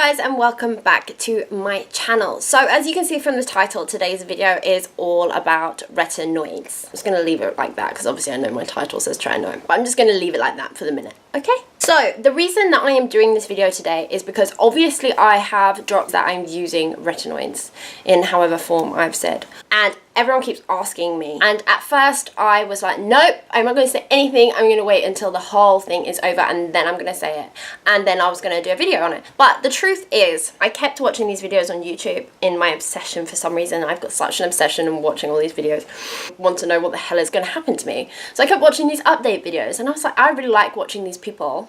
guys, and welcome back to my channel. So as you can see from the title, today's video is all about retinoids. I'm just going to leave it like that because obviously I know my title says Tretinoin, but I'm just going to leave it like that for the minute, okay? So the reason that I am doing this video today is because obviously I have dropped that I'm using retinoids in however form I've said, and everyone keeps asking me, and at first I was like, nope, I'm not going to say anything, I'm going to wait until the whole thing is over and then I'm going to say it, and then I was going to do a video on it. But the truth is, I kept watching these videos on YouTube in my obsession for some reason. I've got such an obsession in watching all these videos, want to know what the hell is going to happen to me. So I kept watching these update videos, and I was like, I really like watching these people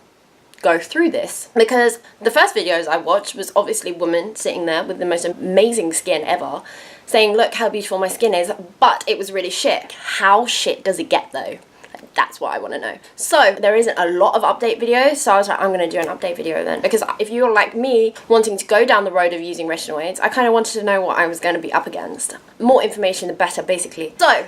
go through this, because the first videos I watched was obviously women sitting there with the most amazing skin ever saying, look how beautiful my skin is, but it was really shit. How shit does it get though? That's what I want to know. So there isn't a lot of update videos, so I was like, I'm going to do an update video then, because if you're like me wanting to go down the road of using retinoids, I kind of wanted to know what I was going to be up against. More information the better, basically. So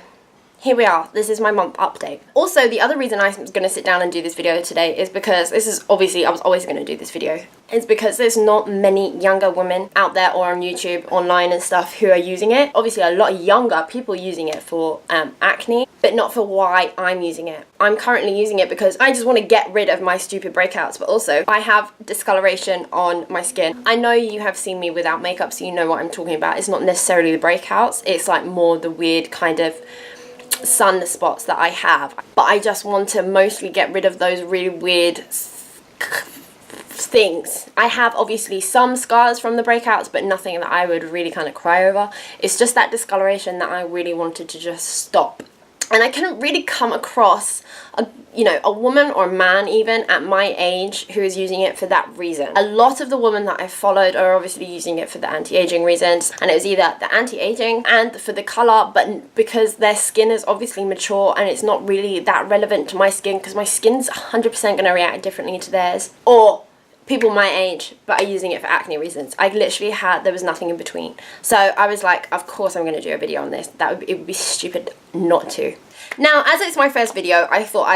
here we are, this is my month update. Also, the other reason I was going to sit down and do this video today is because this is obviously, I was always going to do this video. It's because there's not many younger women out there or on YouTube, online and stuff who are using it. Obviously a lot of younger people using it for acne, but not for why I'm using it. I'm currently using it because I just want to get rid of my stupid breakouts, but also I have discoloration on my skin. I know you have seen me without makeup, so you know what I'm talking about. It's not necessarily the breakouts, it's like more the weird kind of sun spots that I have, but I just want to mostly get rid of those really weird things. I have obviously some scars from the breakouts, but nothing that I would really kind of cry over. It's just that discoloration that I really wanted to just stop. And I couldn't really come across a woman or man even at my age who is using it for that reason. A lot of the women that I followed are obviously using it for the anti-aging reasons, and it was either the anti-aging and for the colour, but because their skin is obviously mature and it's not really that relevant to my skin, because my skin's 100% going to react differently to theirs, or people my age but are using it for acne reasons. I literally there was nothing in between. So I was like, of course I'm going to do a video on this. It would be stupid not to. Now, as it's my first video, I thought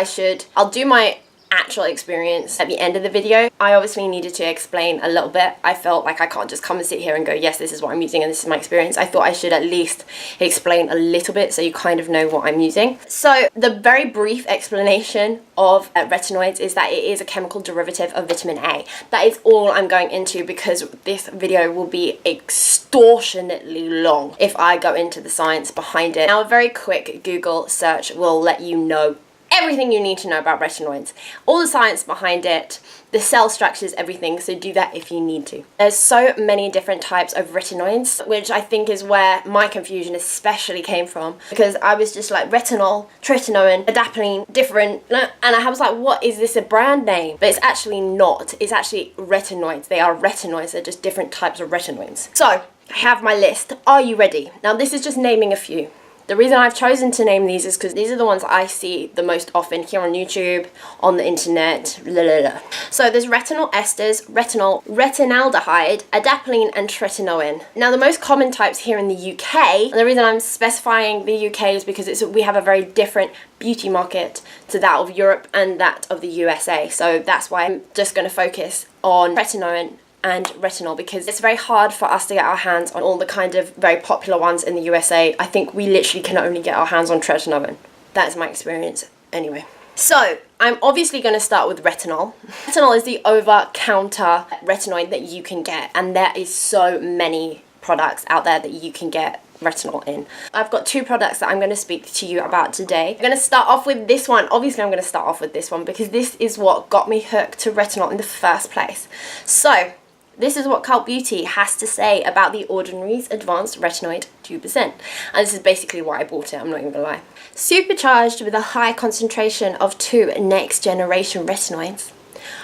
I'll do my actual experience at the end of the video. I obviously needed to explain a little bit. I felt like I can't just come and sit here and go, yes, this is what I'm using and this is my experience. I thought I should at least explain a little bit so you kind of know what I'm using. So the very brief explanation of retinoids is that it is a chemical derivative of vitamin A. That is all I'm going into, because this video will be extortionately long if I go into the science behind it. Now, a very quick Google search will let you know everything you need to know about retinoids, all the science behind it, the cell structures, everything, so do that if you need to. There's so many different types of retinoids, which I think is where my confusion especially came from, because I was just like, retinol, tretinoin, adapalene, different, and I was like, what, is this a brand name? But it's actually not. It's actually retinoids. They are retinoids, they're just different types of retinoids. So I have my list. Are you ready? Now this is just naming a few. The reason I've chosen to name these is because these are the ones I see the most often here on YouTube, on the internet, blah, blah, blah. So there's retinol esters, retinol, retinaldehyde, adapalene and tretinoin. Now the most common types here in the UK, and the reason I'm specifying the UK is because we have a very different beauty market to that of Europe and that of the USA. So that's why I'm just going to focus on tretinoin and retinol, because it's very hard for us to get our hands on all the kind of very popular ones in the USA. I think we literally can only get our hands on tretinoin. That's my experience anyway. So I'm obviously going to start with retinol. Retinol is the over-counter retinoid that you can get, and there is so many products out there that you can get retinol in. I've got two products that I'm going to speak to you about today. I'm going to start off with this one. Obviously I'm going to start off with this one because this is what got me hooked to retinol in the first place. So this is what Cult Beauty has to say about the Ordinary's Advanced Retinoid 2%. And this is basically why I bought it, I'm not even gonna lie. Supercharged with a high concentration of 2 next generation retinoids,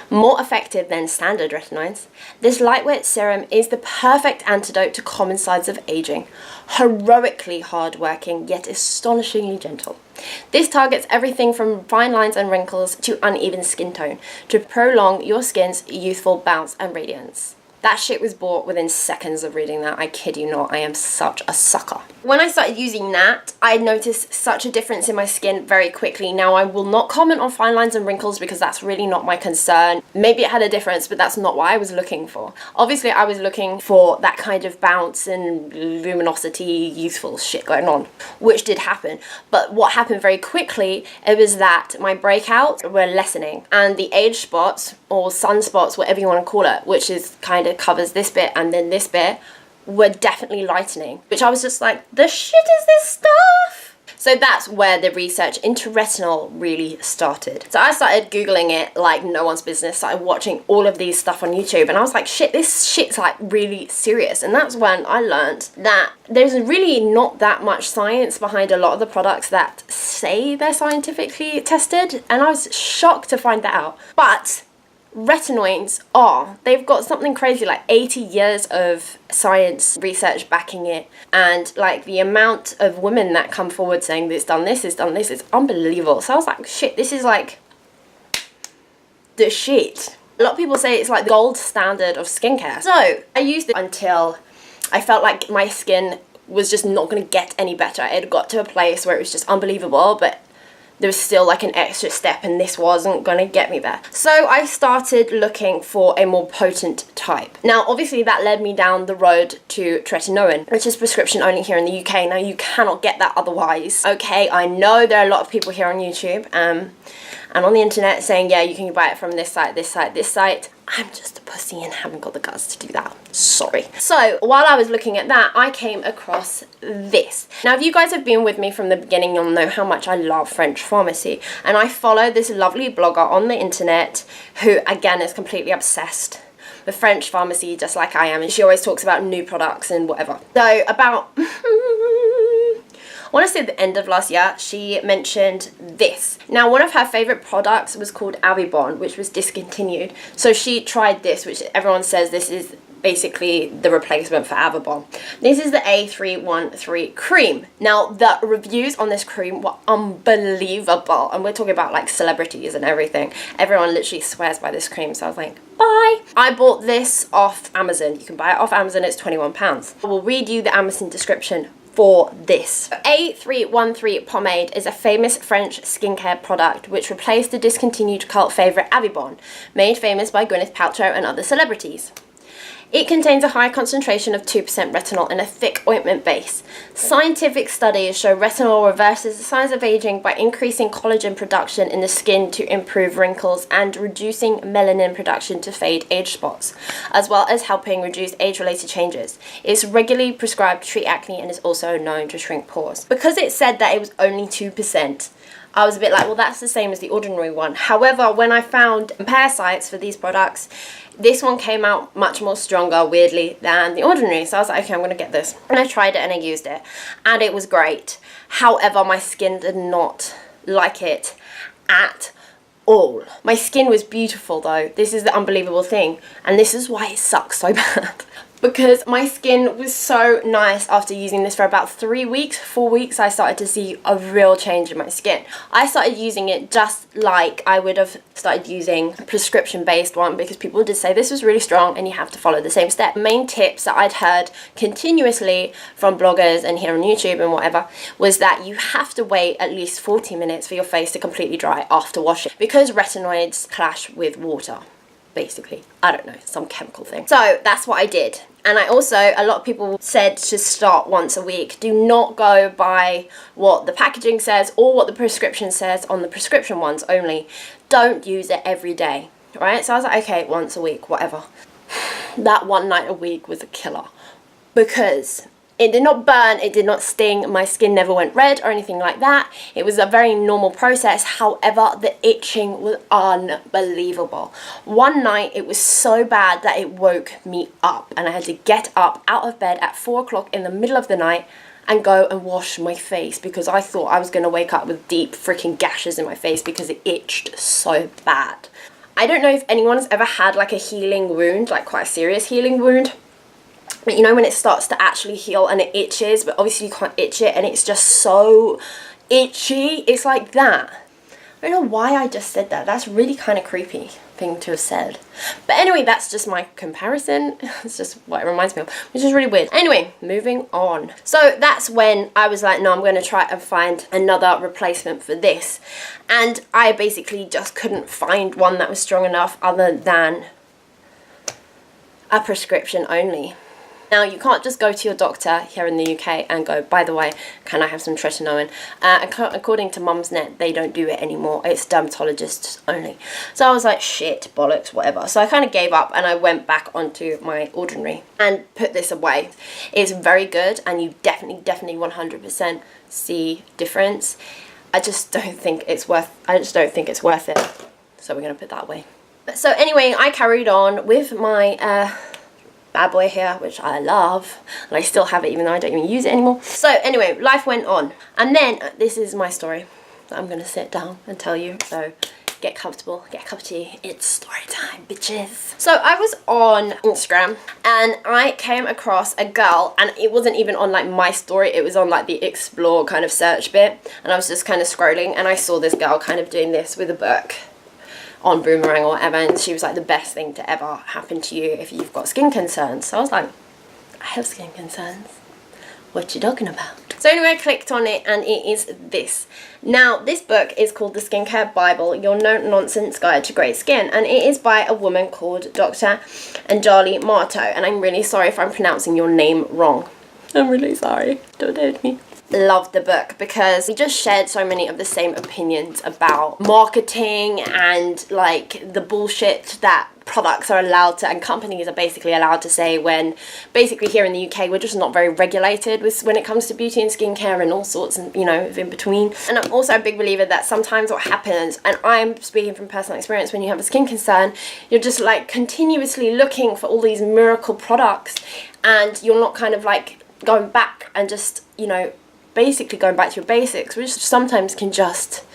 more effective than standard retinoids, this lightweight serum is the perfect antidote to common signs of aging. Heroically hardworking, yet astonishingly gentle. This targets everything from fine lines and wrinkles to uneven skin tone to prolong your skin's youthful bounce and radiance. That shit was bought within seconds of reading that. I kid you not, I am such a sucker. When I started using that, I noticed such a difference in my skin very quickly. Now, I will not comment on fine lines and wrinkles because that's really not my concern. Maybe it had a difference, but that's not what I was looking for. Obviously, I was looking for that kind of bounce and luminosity, youthful shit going on, which did happen. But what happened very quickly, it was that my breakouts were lessening, and the age spots or sunspots, whatever you want to call it, which is kind of covers this bit and then this bit, were definitely lightening, which I was just like, the shit is this stuff? So that's where the research into retinol really started. So I started Googling it like no one's business, started watching all of these stuff on YouTube, and I was like, shit, this shit's like really serious. And that's when I learned that there's really not that much science behind a lot of the products that say they're scientifically tested, and I was shocked to find that out. But retinoids are. They've got something crazy like 80 years of science research backing it, and like the amount of women that come forward saying this done this, is done this, is unbelievable. So I was like, shit, this is like the shit. A lot of people say it's like the gold standard of skincare. So I used it until I felt like my skin was just not going to get any better. It got to a place where it was just unbelievable, but there was still like an extra step, and this wasn't going to get me there. So I started looking for a more potent type. Now, obviously that led me down the road to Tretinoin, which is prescription only here in the UK. Now, you cannot get that otherwise. Okay, I know there are a lot of people here on YouTube and on the internet saying, yeah, you can buy it from this site, this site, this site. I'm just a pussy and haven't got the guts to do that. Sorry. So while I was looking at that, I came across this. Now, if you guys have been with me from the beginning, you'll know how much I love French pharmacy. And I follow this lovely blogger on the internet who, again, is completely obsessed with French pharmacy, just like I am. And she always talks about new products and whatever. So about I want to say at the end of last year, she mentioned this. Now, one of her favorite products was called Avibon, which was discontinued. So she tried this, which everyone says this is basically the replacement for Avibon. This is the A313 cream. Now, the reviews on this cream were unbelievable. And we're talking about like celebrities and everything. Everyone literally swears by this cream. So I was like, bye. I bought this off Amazon. You can buy it off Amazon. It's £21. I will read you the Amazon description for this. A313 pomade is a famous French skincare product which replaced the discontinued cult favourite Avibon, made famous by Gwyneth Paltrow and other celebrities. It contains a high concentration of 2% retinol in a thick ointment base. Scientific studies show retinol reverses the signs of aging by increasing collagen production in the skin to improve wrinkles and reducing melanin production to fade age spots, as well as helping reduce age-related changes. It's regularly prescribed to treat acne and is also known to shrink pores. Because it said that it was only 2%, I was a bit like, well, that's the same as the ordinary one. However, when I found compare sites for these products, this one came out much more stronger, weirdly, than the ordinary. So I was like, okay, I'm going to get this. And I tried it and I used it. And it was great. However, my skin did not like it at all. My skin was beautiful, though. This is the unbelievable thing. And this is why it sucks so bad. Because my skin was so nice after using this for about 3 weeks, 4 weeks, I started to see a real change in my skin. I started using it just like I would have started using a prescription-based one, because people did say this was really strong and you have to follow the same step. Main tips that I'd heard continuously from bloggers and here on YouTube and whatever was that you have to wait at least 40 minutes for your face to completely dry after washing, because retinoids clash with water. Basically, I don't know, some chemical thing. So that's what I did. And I also, a lot of people said to start once a week. Do not go by what the packaging says or what the prescription says on the prescription ones only. Don't use it every day, right? So I was like, okay, once a week, whatever. That one night a week was a killer, because it did not burn, it did not sting, my skin never went red or anything like that. It was a very normal process. However, the itching was unbelievable. One night it was so bad that it woke me up, and I had to get up out of bed at 4 o'clock in the middle of the night and go and wash my face, because I thought I was going to wake up with deep freaking gashes in my face because it itched so bad. I don't know if anyone's ever had like a healing wound, like quite a serious healing wound. But you know when it starts to actually heal and it itches, but obviously you can't itch it and it's just so itchy. It's like that. I don't know why I just said that. That's really kind of creepy. thing to have said. But anyway, that's just my comparison. It's just what it reminds me of, which is really weird. Anyway, moving on. So that's when I was like, no, I'm going to try and find another replacement for this. And I basically just couldn't find one that was strong enough other than a prescription only. Now, you can't just go to your doctor here in the UK and go, by the way, can I have some Tretinoin? According to Mumsnet, they don't do it anymore. It's dermatologists only. So I was like, shit, bollocks, whatever. So I kind of gave up and I went back onto my Ordinary and put this away. It's very good and you definitely 100% see difference. I just don't think it's worth it. So we're going to put that away. So anyway, I carried on with my bad boy here, which I love, and I still have it even though I don't even use it anymore. So anyway, life went on, and then this is my story that I'm gonna sit down and tell you. So get comfortable, get a cup of tea, it's story time, bitches. So I was on Instagram and I came across a girl, and it wasn't even on like my story, it was on like the explore kind of search bit, and I was just kind of scrolling and I saw this girl kind of doing this with a book on Boomerang or whatever, and she was like, the best thing to ever happen to you if you've got skin concerns. So I was like, I have skin concerns, what you talking about? So anyway, I clicked on it and it is this. Now, this book is called The Skincare Bible, Your No-Nonsense Guide to Great Skin, and it is by a woman called Dr. Anjali Marto, and I'm really sorry if I'm pronouncing your name wrong. I'm really sorry, don't hate me. Loved the book because we just shared so many of the same opinions about marketing and like the bullshit that products are allowed to, and companies are basically allowed to say, when basically here in the UK we're just not very regulated when it comes to beauty and skincare and all sorts, and you know, in between. And I'm also a big believer that sometimes what happens, and I'm speaking from personal experience, when you have a skin concern, you're just like continuously looking for all these miracle products, and you're not kind of like going back and just, you know, basically going back to your basics, which sometimes can just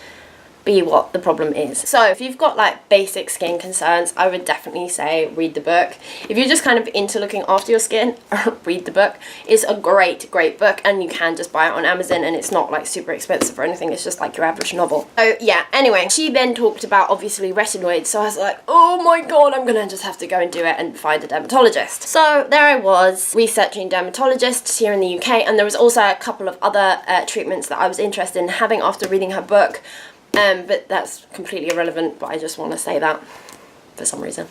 be what the problem is. So if you've got like basic skin concerns, I would definitely say read the book. If you're just kind of into looking after your skin, read the book. It's a great book, and you can just buy it on Amazon, and it's not like super expensive or anything, it's just like your average novel. So yeah, anyway, she then talked about obviously retinoids, so I was like, oh my god, I'm gonna just have to go and do it and find a dermatologist. So there I was researching dermatologists here in the UK, and there was also a couple of other treatments that I was interested in having after reading her book. But that's completely irrelevant, but I just want to say that for some reason.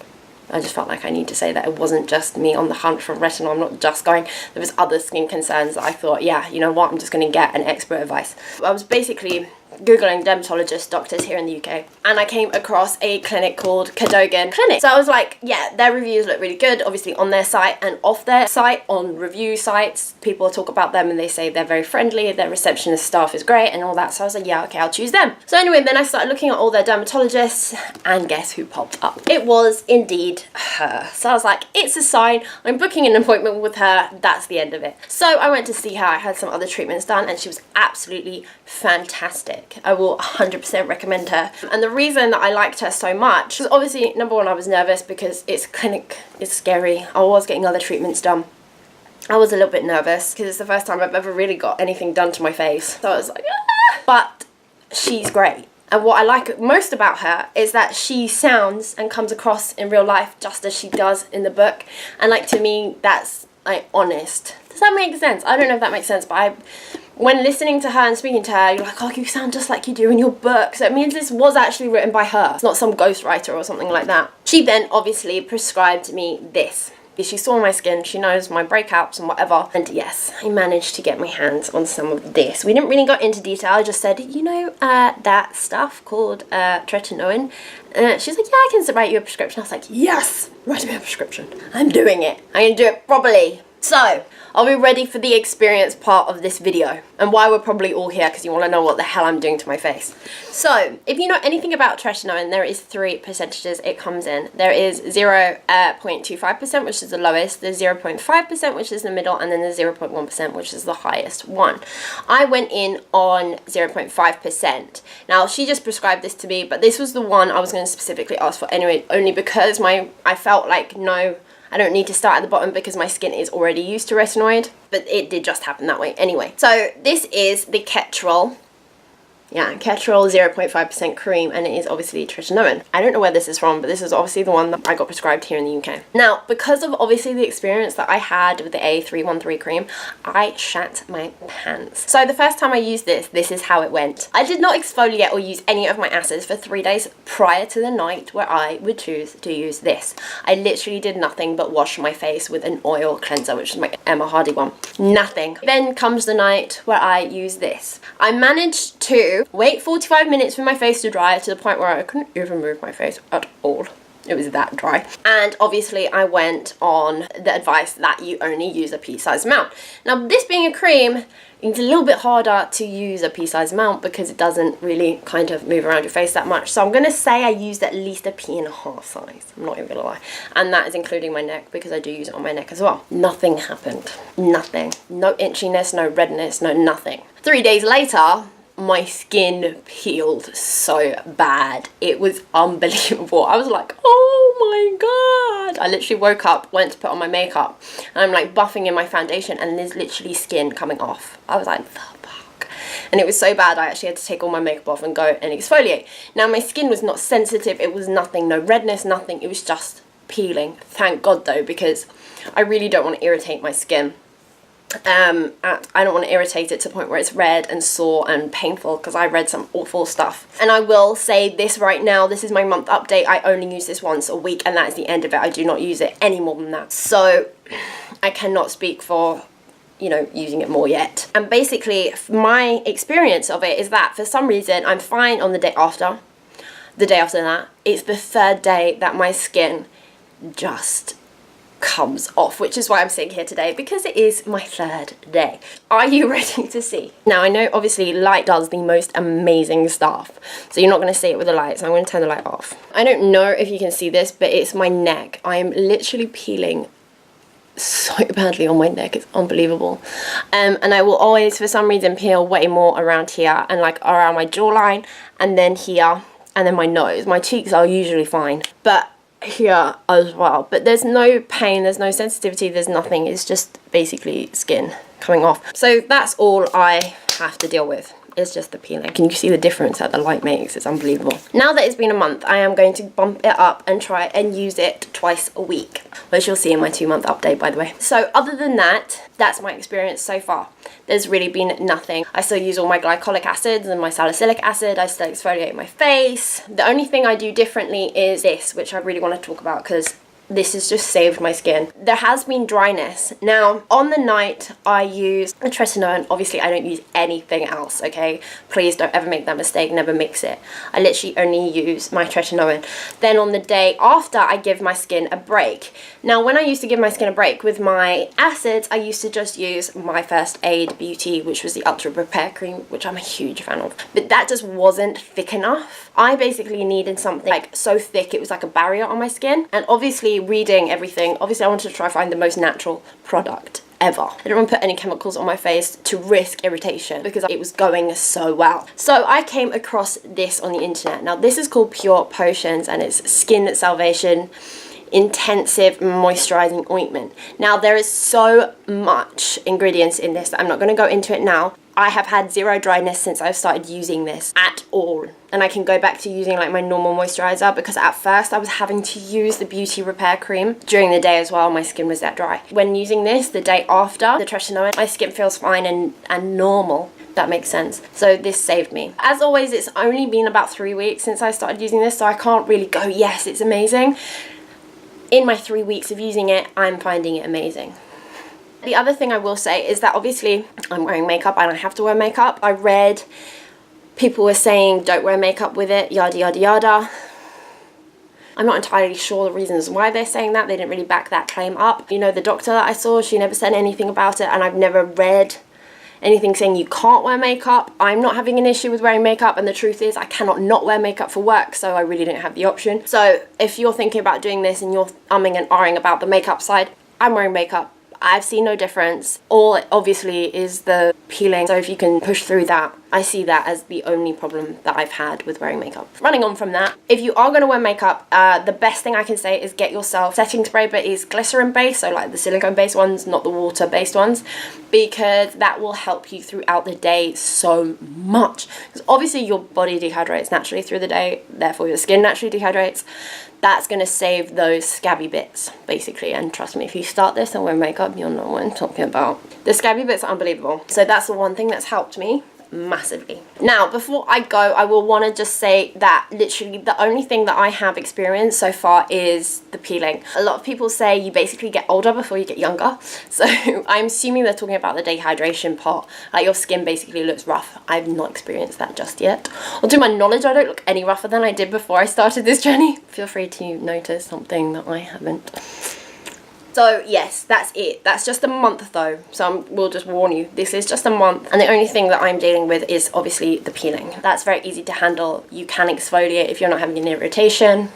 I just felt like I need to say that it wasn't just me on the hunt for retinol. I'm not just going, there was other skin concerns that I thought, yeah, you know what, I'm just going to get an expert advice. I was basically Googling dermatologist doctors here in the UK, and I came across a clinic called Cadogan Clinic. So I was like, yeah, their reviews look really good, obviously on their site and off their site, on review sites. People talk about them and they say they're very friendly, their receptionist staff is great and all that. So I was like, yeah, okay, I'll choose them. So anyway, then I started looking at all their dermatologists, and guess who popped up? It was indeed her. So I was like, it's a sign, I'm booking an appointment with her, that's the end of it. So I went to see her, I had some other treatments done, and she was absolutely fantastic. I will 100% recommend her. And the reason that I liked her so much was obviously, number one, I was nervous because it's a clinic, it's scary. I was getting other treatments done. I was a little bit nervous because it's the first time I've ever really got anything done to my face. So I was like, ah! But she's great. And what I like most about her is that she sounds and comes across in real life just as she does in the book. And like, to me, that's like honest. Does that make sense? I don't know if that makes sense, but when listening to her and speaking to her, you're like, oh, you sound just like you do in your book. So it means this was actually written by her. It's not some ghostwriter or something like that. She then obviously prescribed me this. She saw my skin, she knows my breakouts and whatever. And yes, I managed to get my hands on some of this. We didn't really go into detail. I just said, you know, that stuff called Tretinoin. She's like, yeah, I can write you a prescription. I was like, yes, write me a prescription. I'm doing it. I'm going to do it properly. So, are we ready for the experience part of this video? And why we're probably all here, because you want to know what the hell I'm doing to my face. So, if you know anything about Tretinoin, there is 3 percentages it comes in. There is 0.25%, which is the lowest, there's 0.5%, which is the middle, and then there's 0.1%, which is the highest one. I went in on 0.5%. Now, she just prescribed this to me, but this was the one I was going to specifically ask for anyway, only because I felt like, no, I don't need to start at the bottom because my skin is already used to retinoid, but it did just happen that way anyway. So this is the Ketrol Yeah, Ketrol 0.5% cream, and it is obviously Tretinoin. I don't know where this is from, but this is obviously the one that I got prescribed here in the UK. Now, because of obviously the experience that I had with the A313 cream, I shat my pants. So the first time I used this is how it went. I did not exfoliate or use any of my acids for 3 days prior to the night where I would choose to use this. I literally did nothing but wash my face with an oil cleanser, which is my Emma Hardy one. Nothing. Then comes the night where I use this. I managed to wait 45 minutes for my face to dry to the point where I couldn't even move my face at all. It was that dry. And obviously I went on the advice that you only use a pea-sized amount. Now, this being a cream, it's a little bit harder to use a pea-sized amount because it doesn't really kind of move around your face that much. So I'm going to say I used at least a pea-and-a-half size. I'm not even going to lie. And that is including my neck because I do use it on my neck as well. Nothing happened. Nothing. No itchiness, no redness, no nothing. 3 days later, my skin peeled so bad. It was unbelievable. I was like, oh my god. I literally woke up, went to put on my makeup, and I'm like buffing in my foundation, and there's literally skin coming off. I was like, the fuck. And it was so bad I actually had to take all my makeup off and go and exfoliate. Now, my skin was not sensitive. It was nothing, no redness, nothing. It was just peeling. Thank god though, because I really don't want to irritate my skin. I don't want to irritate it to the point where it's red and sore and painful, because I read some awful stuff. And I will say this right now, this is my month update. I only use this once a week, and that is the end of it. I do not use it any more than that. So I cannot speak for, you know, using it more yet. And basically my experience of it is that for some reason I'm fine on the day after. The day after that, it's the third day that my skin just comes off, which is why I'm sitting here today, because it is my third day. Are you ready to see? Now, I know obviously light does the most amazing stuff, so you're not going to see it with the light, so I'm going to turn the light off. I don't know if you can see this, but it's my neck. I am literally peeling so badly on my neck. It's unbelievable. And I will always for some reason peel way more around here and like around my jawline, and then here, and then my nose. My cheeks are usually fine, but here as well. But there's no pain, there's no sensitivity, there's nothing. It's just basically skin coming off. So that's all I have to deal with. It's just the peeling. Can you see the difference that the light makes? It's unbelievable. Now that it's been a month, I am going to bump it up and try and use it twice a week, which you'll see in my 2-month update, by the way. So other than that, that's my experience so far. There's really been nothing. I still use all my glycolic acids and my salicylic acid. I still exfoliate my face. The only thing I do differently is this, which I really want to talk about because this has just saved my skin. There has been dryness. Now, on the night, I use a Tretinoin. Obviously, I don't use anything else, okay? Please don't ever make that mistake. Never mix it. I literally only use my Tretinoin. Then on the day after, I give my skin a break. Now, when I used to give my skin a break with my acids, I used to just use my First Aid Beauty, which was the Ultra Repair Cream, which I'm a huge fan of. But that just wasn't thick enough. I basically needed something like so thick it was like a barrier on my skin. And obviously, reading everything, obviously I wanted to try to find the most natural product ever. I didn't want to put any chemicals on my face to risk irritation because it was going so well. So I came across this on the internet. Now this is called Pure Potions, and it's Skin Salvation Intensive Moisturizing Ointment. Now there is so much ingredients in this that I'm not going to go into it now. I have had zero dryness since I've started using this at all. And I can go back to using like my normal moisturizer, because at first I was having to use the Beauty Repair Cream during the day as well. My skin was that dry. When using this the day after the Tretinoin, my skin feels fine and normal. That makes sense. So this saved me. As always, it's only been about 3 weeks since I started using this, so I can't really go, yes, it's amazing. In my 3 weeks of using it, I'm finding it amazing. The other thing I will say is that obviously I'm wearing makeup and I have to wear makeup. I read people were saying don't wear makeup with it, yada yada yada. I'm not entirely sure the reasons why they're saying that. They didn't really back that claim up. You know, the doctor that I saw, she never said anything about it, and I've never read anything saying you can't wear makeup. I'm not having an issue with wearing makeup, and the truth is I cannot not wear makeup for work, so I really don't have the option. So if you're thinking about doing this and you're umming and ahhing about the makeup side, I'm wearing makeup. I've seen no difference. All it obviously is the peeling, so if you can push through that, I see that as the only problem that I've had with wearing makeup. Running on from that, if you are going to wear makeup, the best thing I can say is get yourself setting spray, but it's glycerin based, so like the silicone based ones, not the water based ones, because that will help you throughout the day so much. Because obviously your body dehydrates naturally through the day, therefore your skin naturally dehydrates. That's going to save those scabby bits, basically. And trust me, if you start this and wear makeup, you'll know what I'm talking about. The scabby bits are unbelievable. So that's the one thing that's helped me massively. Now, before I go, I will want to just say that literally the only thing that I have experienced so far is the peeling. A lot of people say you basically get older before you get younger. So I'm assuming they're talking about the dehydration part. Like your skin basically looks rough. I've not experienced that just yet. Or to my knowledge, I don't look any rougher than I did before I started this journey. Feel free to notice something that I haven't. So yes, that's it. That's just a month though. So we'll just warn you, this is just a month. And the only thing that I'm dealing with is obviously the peeling. That's very easy to handle. You can exfoliate if you're not having an irritation.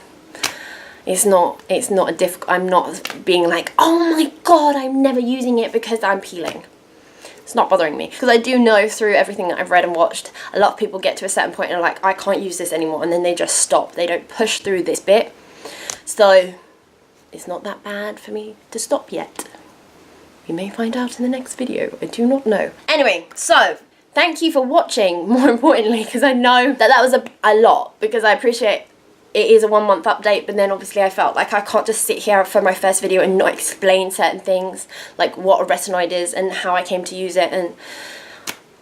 It's not a difficult, I'm not being like, oh my God, I'm never using it because I'm peeling. It's not bothering me. Because I do know through everything that I've read and watched, a lot of people get to a certain point and are like, I can't use this anymore. And then they just stop. They don't push through this bit. So it's not that bad for me to stop yet. We may find out in the next video. I do not know. Anyway, so thank you for watching, more importantly, because I know that that was a lot, because I appreciate it is a 1 month update, but then obviously I felt like I can't just sit here for my first video and not explain certain things, like what a retinoid is and how I came to use it and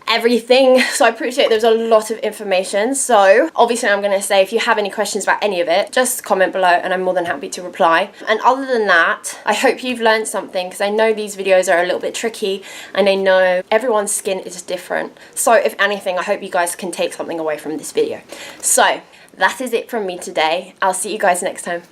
everything. So I appreciate there's a lot of information. So obviously I'm going to say if you have any questions about any of it, just comment below and I'm more than happy to reply. And other than that, I hope you've learned something, because I know these videos are a little bit tricky and I know everyone's skin is different. So if anything, I hope you guys can take something away from this video. So that is it from me today. I'll see you guys next time.